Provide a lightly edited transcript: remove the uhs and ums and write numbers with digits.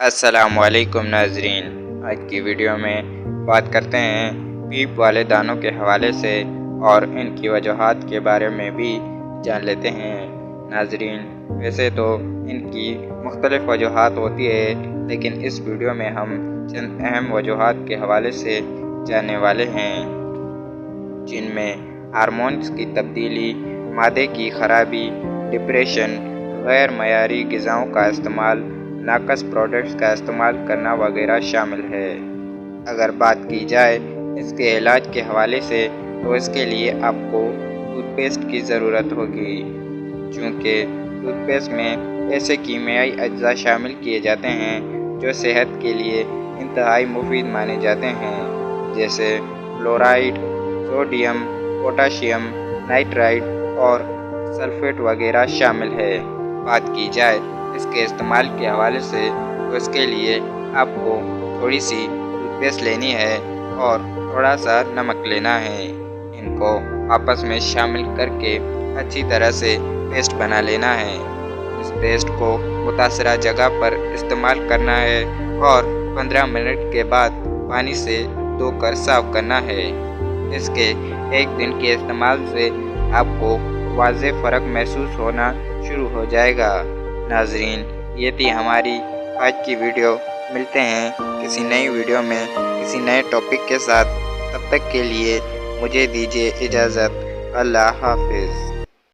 अस्सलामुअलैकुम नाजरीन, आज की वीडियो में बात करते हैं पीप वाले दानों के हवाले से और इनकी वजूहात के बारे में भी जान लेते हैं। नाजरीन, वैसे तो इनकी मुख्तलिफ वजूहात होती है, लेकिन इस वीडियो में हम चंद अहम वजूहात के हवाले से जानने वाले हैं, जिनमें हार्मोन्स की तब्दीली, मादे की खराबी, डिप्रेशन, गैर मयारी ग़िज़ाओं का इस्तेमाल, नाकस प्रोडक्ट्स का इस्तेमाल करना वगैरह शामिल है। अगर बात की जाए इसके इलाज के हवाले से, तो इसके लिए आपको टूथपेस्ट की ज़रूरत होगी, चूँकि टूथपेस्ट में ऐसे कीमियाई अज्जा शामिल किए जाते हैं जो सेहत के लिए इंतहाई मुफीद माने जाते हैं, जैसे फ्लोराइड, सोडियम, पोटाशियम, नाइट्राइड और सल्फेट वगैरह शामिल है। बात की जाए इसके इस्तेमाल के हवाले से, तो इसके लिए आपको थोड़ी सी टूथपेस्ट लेनी है और थोड़ा सा नमक लेना है। इनको आपस में शामिल करके अच्छी तरह से पेस्ट बना लेना है। इस पेस्ट को मुतासरा जगह पर इस्तेमाल करना है और 15 मिनट के बाद पानी से धोकर साफ करना है। इसके एक दिन के इस्तेमाल से आपको वाज़ेह फ़र्क महसूस होना शुरू हो जाएगा। नाजरीन, ये थी हमारी आज की वीडियो। मिलते हैं किसी नई वीडियो में किसी नए टॉपिक के साथ। तब तक के लिए मुझे दीजिए इजाज़त। अल्लाह हाफ़िज़।